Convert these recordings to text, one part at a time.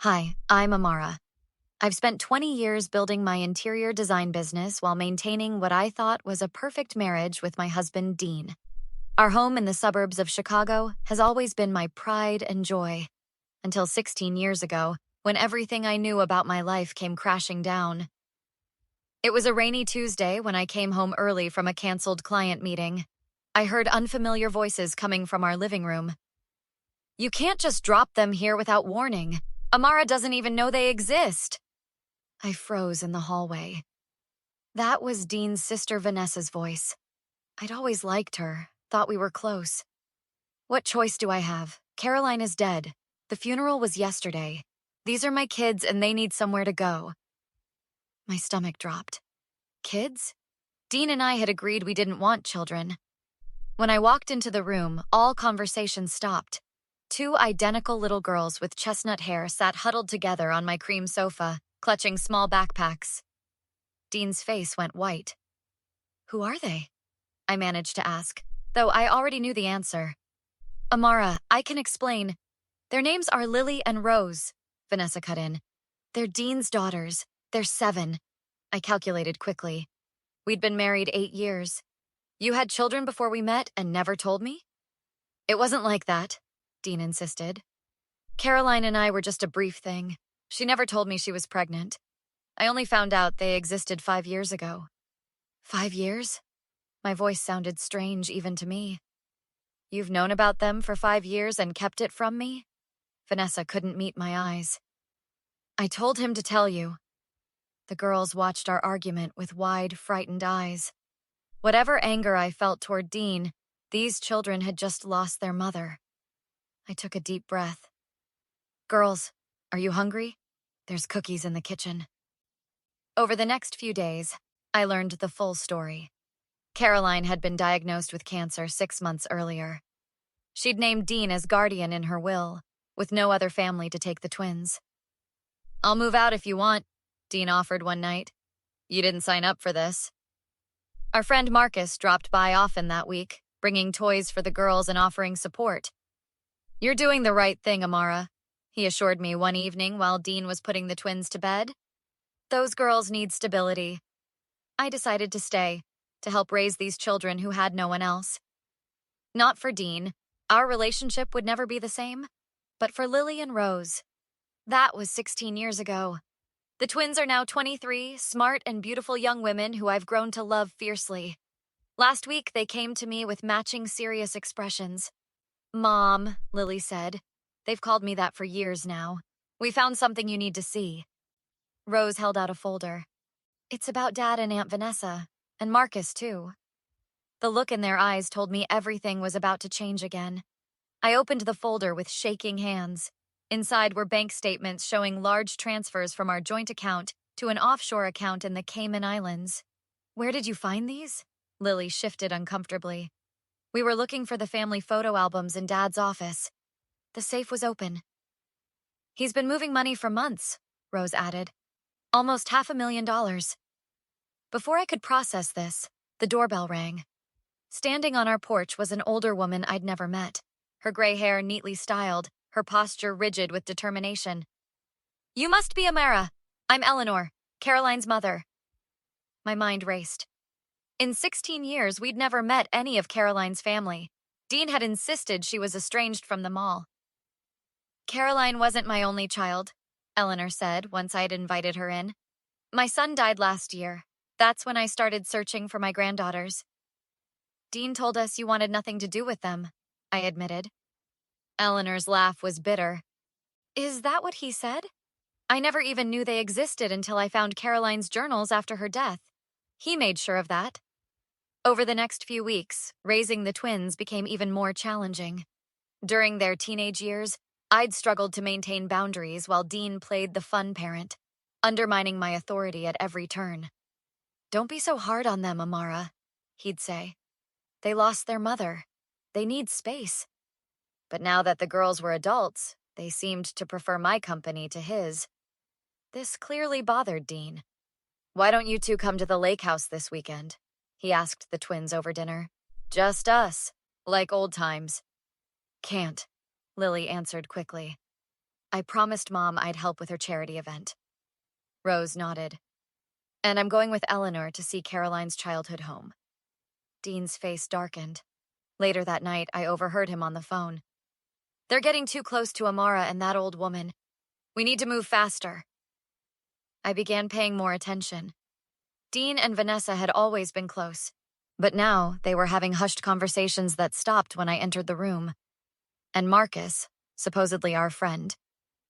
Hi, I'm Amara. I've spent 20 years building my interior design business while maintaining what I thought was a perfect marriage with my husband, Dean. Our home in the suburbs of Chicago has always been my pride and joy, until 16 years ago, when everything I knew about my life came crashing down. It was a rainy Tuesday when I came home early from a canceled client meeting. I heard unfamiliar voices coming from our living room. "You can't just drop them here without warning. Amara doesn't even know they exist." I froze in the hallway. That was Dean's sister Vanessa's voice. I'd always liked her, thought we were close. What choice do I have? Caroline is dead. The funeral was yesterday. These are my kids and they need somewhere to go. My stomach dropped. Kids? Dean and I had agreed we didn't want children. When I walked into the room, all conversation stopped. Two identical little girls with chestnut hair sat huddled together on my cream sofa, clutching small backpacks. Dean's face went white. "Who are they?" I managed to ask, though I already knew the answer. "Amara, I can explain. Their names are Lily and Rose," Vanessa cut in. "They're Dean's daughters. They're 7. I calculated quickly. We'd been married 8 years. "You had children before we met and never told me?" "It wasn't like that," Dean insisted. "Caroline and I were just a brief thing. She never told me she was pregnant. I only found out they existed 5 years ago." 5 years? My voice sounded strange even to me. "You've known about them for 5 years and kept it from me?" Vanessa couldn't meet my eyes. "I told him to tell you." The girls watched our argument with wide, frightened eyes. Whatever anger I felt toward Dean, these children had just lost their mother. I took a deep breath. "Girls, are you hungry? There's cookies in the kitchen." Over the next few days, I learned the full story. Caroline had been diagnosed with cancer 6 months earlier. She'd named Dean as guardian in her will, with no other family to take the twins. "I'll move out if you want," Dean offered one night. "You didn't sign up for this." Our friend Marcus dropped by often that week, bringing toys for the girls and offering support. "You're doing the right thing, Amara," he assured me one evening while Dean was putting the twins to bed. "Those girls need stability." I decided to stay, to help raise these children who had no one else. Not for Dean. Our relationship would never be the same. But for Lily and Rose. That was 16 years ago. The twins are now 23, smart and beautiful young women who I've grown to love fiercely. Last week, they came to me with matching serious expressions. "Mom," Lily said. They've called me that for years now. "We found something you need to see." Rose held out a folder. "It's about Dad and Aunt Vanessa, and Marcus, too." The look in their eyes told me everything was about to change again. I opened the folder with shaking hands. Inside were bank statements showing large transfers from our joint account to an offshore account in the Cayman Islands. "Where did you find these?" Lily shifted uncomfortably. "We were looking for the family photo albums in Dad's office. The safe was open." "He's been moving money for months," Rose added. "Almost $500,000. Before I could process this, the doorbell rang. Standing on our porch was an older woman I'd never met, her gray hair neatly styled, her posture rigid with determination. "You must be Amara. I'm Eleanor, Caroline's mother." My mind raced. In 16 years, we'd never met any of Caroline's family. Dean had insisted she was estranged from them all. "Caroline wasn't my only child," Eleanor said once I'd invited her in. "My son died last year. That's when I started searching for my granddaughters." "Dean told us you wanted nothing to do with them," I admitted. Eleanor's laugh was bitter. "Is that what he said? I never even knew they existed until I found Caroline's journals after her death. He made sure of that." Over the next few weeks, raising the twins became even more challenging. During their teenage years, I'd struggled to maintain boundaries while Dean played the fun parent, undermining my authority at every turn. "Don't be so hard on them, Amara," he'd say. "They lost their mother. They need space." But now that the girls were adults, they seemed to prefer my company to his. This clearly bothered Dean. "Why don't you two come to the lake house this weekend?" he asked the twins over dinner. "Just us, like old times." "Can't," Lily answered quickly. I promised Mom I'd help with her charity event. Rose nodded. And I'm going with Eleanor to see Caroline's childhood home. Dean's face darkened. Later that night, I overheard him on the phone. They're getting too close to Amara and that old woman. We need to move faster. I began paying more attention. Dean and Vanessa had always been close, but now they were having hushed conversations that stopped when I entered the room. And Marcus, supposedly our friend,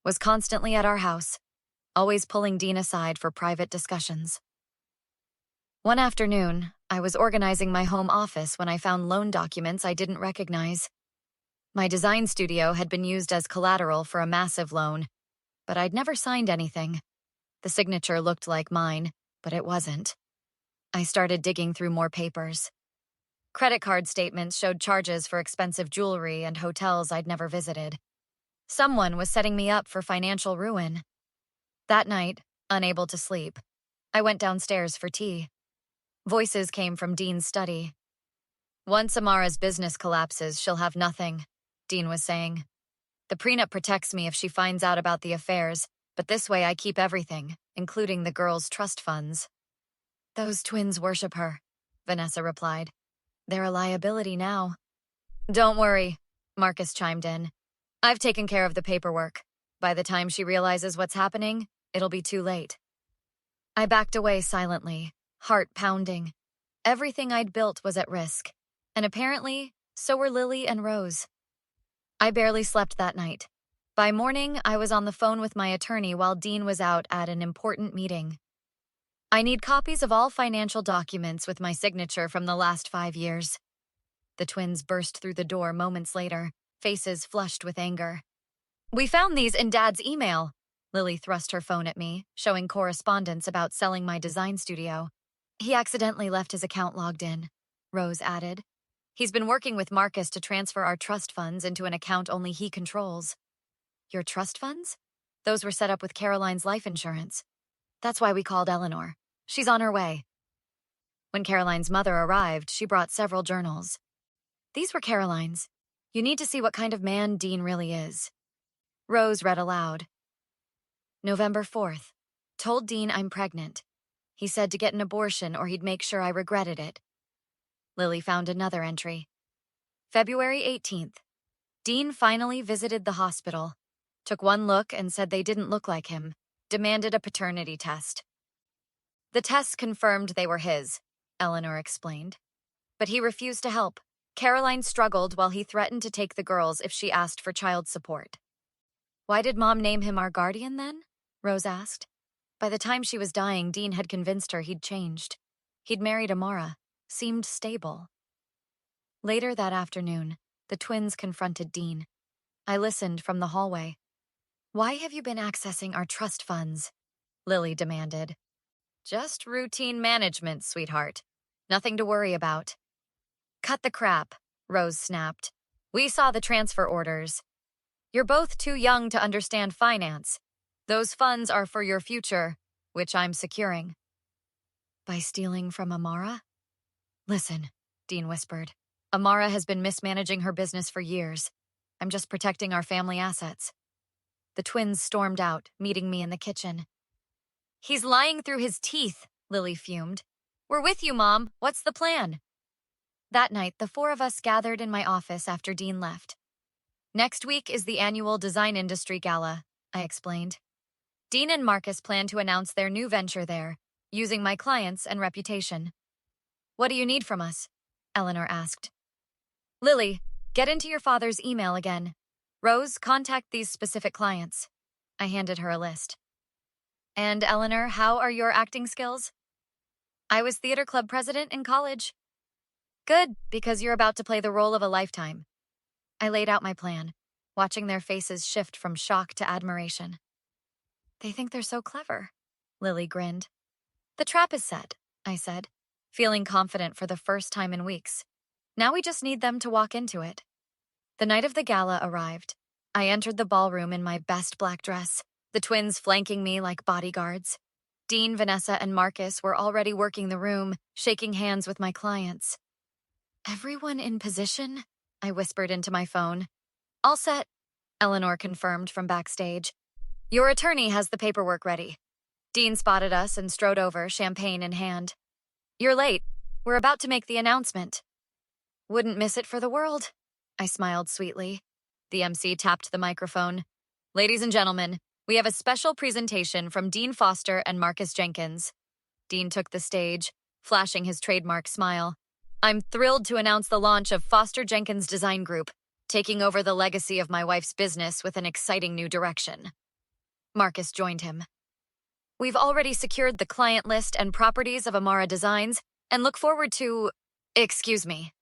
was constantly at our house, always pulling Dean aside for private discussions. One afternoon, I was organizing my home office when I found loan documents I didn't recognize. My design studio had been used as collateral for a massive loan, but I'd never signed anything. The signature looked like mine, but it wasn't. I started digging through more papers. Credit card statements showed charges for expensive jewelry and hotels I'd never visited. Someone was setting me up for financial ruin. That night, unable to sleep, I went downstairs for tea. Voices came from Dean's study. Once Amara's business collapses, she'll have nothing, Dean was saying. The prenup protects me if she finds out about the affairs, but this way I keep everything, including the girls' trust funds. Those twins worship her, Vanessa replied. They're a liability now. Don't worry, Marcus chimed in. I've taken care of the paperwork. By the time she realizes what's happening, it'll be too late. I backed away silently, heart pounding. Everything I'd built was at risk, and apparently, so were Lily and Rose. I barely slept that night. By morning, I was on the phone with my attorney while Dean was out at an important meeting. I need copies of all financial documents with my signature from the last 5 years. The twins burst through the door moments later, faces flushed with anger. We found these in Dad's email. Lily thrust her phone at me, showing correspondence about selling my design studio. He accidentally left his account logged in, Rose added. He's been working with Marcus to transfer our trust funds into an account only he controls. Your trust funds? Those were set up with Caroline's life insurance. That's why we called Eleanor. She's on her way. When Caroline's mother arrived, she brought several journals. These were Caroline's. You need to see what kind of man Dean really is. Rose read aloud. November 4th. Told Dean I'm pregnant. He said to get an abortion or he'd make sure I regretted it. Lily found another entry. February 18th. Dean finally visited the hospital. Took one look and said they didn't look like him. Demanded a paternity test. The tests confirmed they were his, Eleanor explained. But he refused to help. Caroline struggled while he threatened to take the girls if she asked for child support. Why did Mom name him our guardian then? Rose asked. By the time she was dying, Dean had convinced her he'd changed. He'd married Amara. Seemed stable. Later that afternoon, the twins confronted Dean. I listened from the hallway. Why have you been accessing our trust funds? Lily demanded. Just routine management, sweetheart. Nothing to worry about. Cut the crap, Rose snapped. We saw the transfer orders. You're both too young to understand finance. Those funds are for your future, which I'm securing. By stealing from Amara? Listen, Dean whispered. Amara has been mismanaging her business for years. I'm just protecting our family assets. The twins stormed out, meeting me in the kitchen. He's lying through his teeth, Lily fumed. We're with you, Mom. What's the plan? That night, the four of us gathered in my office after Dean left. Next week is the annual Design Industry Gala, I explained. Dean and Marcus plan to announce their new venture there, using my clients and reputation. What do you need from us? Eleanor asked. Lily, get into your father's email again. Rose, contact these specific clients. I handed her a list. And Eleanor, how are your acting skills? I was theater club president in college. Good, because you're about to play the role of a lifetime. I laid out my plan, watching their faces shift from shock to admiration. They think they're so clever, Lily grinned. The trap is set, I said, feeling confident for the first time in weeks. Now we just need them to walk into it. The night of the gala arrived. I entered the ballroom in my best black dress, the twins flanking me like bodyguards. Dean, Vanessa, and Marcus were already working the room, shaking hands with my clients. Everyone in position? I whispered into my phone. All set, Eleanor confirmed from backstage. Your attorney has the paperwork ready. Dean spotted us and strode over, champagne in hand. You're late. We're about to make the announcement. Wouldn't miss it for the world. I smiled sweetly. The MC tapped the microphone. Ladies and gentlemen, we have a special presentation from Dean Foster and Marcus Jenkins. Dean took the stage, flashing his trademark smile. I'm thrilled to announce the launch of Foster Jenkins Design Group, taking over the legacy of my wife's business with an exciting new direction. Marcus joined him. We've already secured the client list and properties of Amara Designs and look forward to… Excuse me,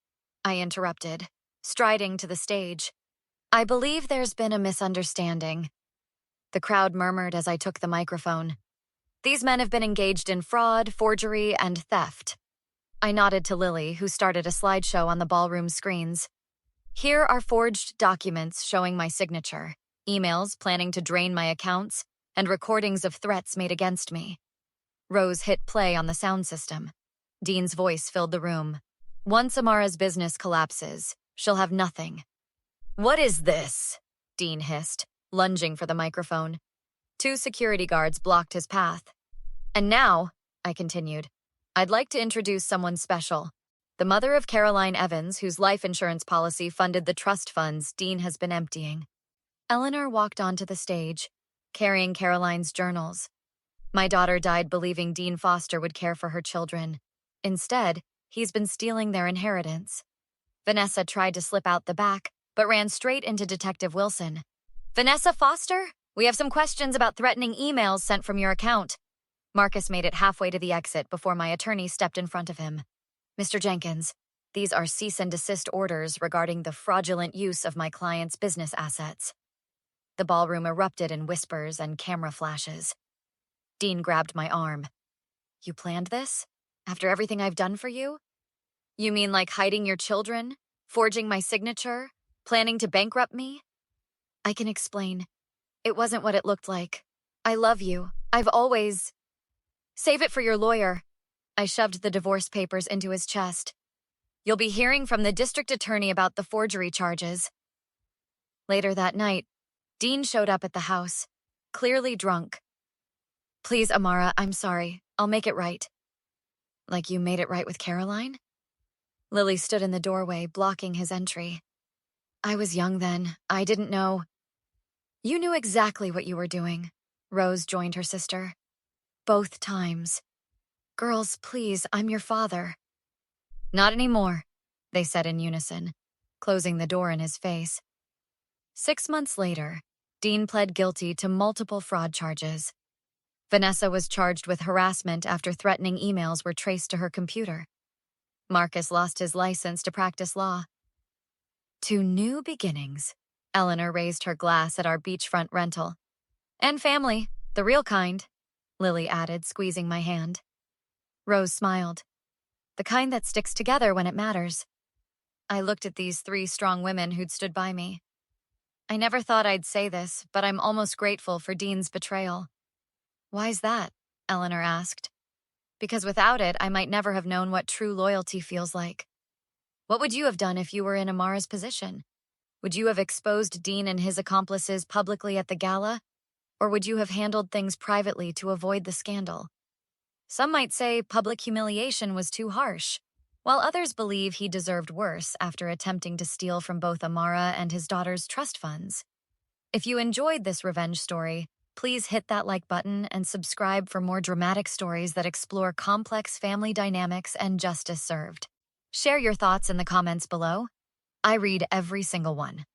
I interrupted, striding to the stage. I believe there's been a misunderstanding. The crowd murmured as I took the microphone. These men have been engaged in fraud, forgery, and theft. I nodded to Lily, who started a slideshow on the ballroom screens. Here are forged documents showing my signature, emails planning to drain my accounts, and recordings of threats made against me. Rose hit play on the sound system. Dean's voice filled the room. Once Amara's business collapses, she'll have nothing. What is this? Dean hissed, lunging for the microphone. 2 security guards blocked his path. And now, I continued, I'd like to introduce someone special. The mother of Caroline Evans, whose life insurance policy funded the trust funds Dean has been emptying. Eleanor walked onto the stage, carrying Caroline's journals. My daughter died believing Dean Foster would care for her children. Instead, he's been stealing their inheritance. Vanessa tried to slip out the back, but ran straight into Detective Wilson. Vanessa Foster? We have some questions about threatening emails sent from your account. Marcus made it halfway to the exit before my attorney stepped in front of him. Mr. Jenkins, these are cease and desist orders regarding the fraudulent use of my client's business assets. The ballroom erupted in whispers and camera flashes. Dean grabbed my arm. You planned this? After everything I've done for you? You mean like hiding your children, forging my signature, planning to bankrupt me? I can explain. It wasn't what it looked like. I love you. I've always… Save it for your lawyer. I shoved the divorce papers into his chest. You'll be hearing from the district attorney about the forgery charges. Later that night, Dean showed up at the house, clearly drunk. Please, Amara, I'm sorry. I'll make it right. Like you made it right with Caroline? Lily stood in the doorway, blocking his entry. I was young then. I didn't know. You knew exactly what you were doing. Rose joined her sister. Both times. Girls, please, I'm your father. Not anymore, they said in unison, closing the door in his face. 6 months later, Dean pled guilty to multiple fraud charges. Vanessa was charged with harassment after threatening emails were traced to her computer. Marcus lost his license to practice law. To new beginnings, Eleanor raised her glass at our beachfront rental. And family, the real kind, Lily added, squeezing my hand. Rose smiled. The kind that sticks together when it matters. I looked at these 3 strong women who'd stood by me. I never thought I'd say this, but I'm almost grateful for Dean's betrayal. Why's that? Eleanor asked. Because without it, I might never have known what true loyalty feels like. What would you have done if you were in Amara's position? Would you have exposed Dean and his accomplices publicly at the gala? Or would you have handled things privately to avoid the scandal? Some might say public humiliation was too harsh, while others believe he deserved worse after attempting to steal from both Amara and his daughter's trust funds. If you enjoyed this revenge story, please hit that like button and subscribe for more dramatic stories that explore complex family dynamics and justice served. Share your thoughts in the comments below. I read every single one.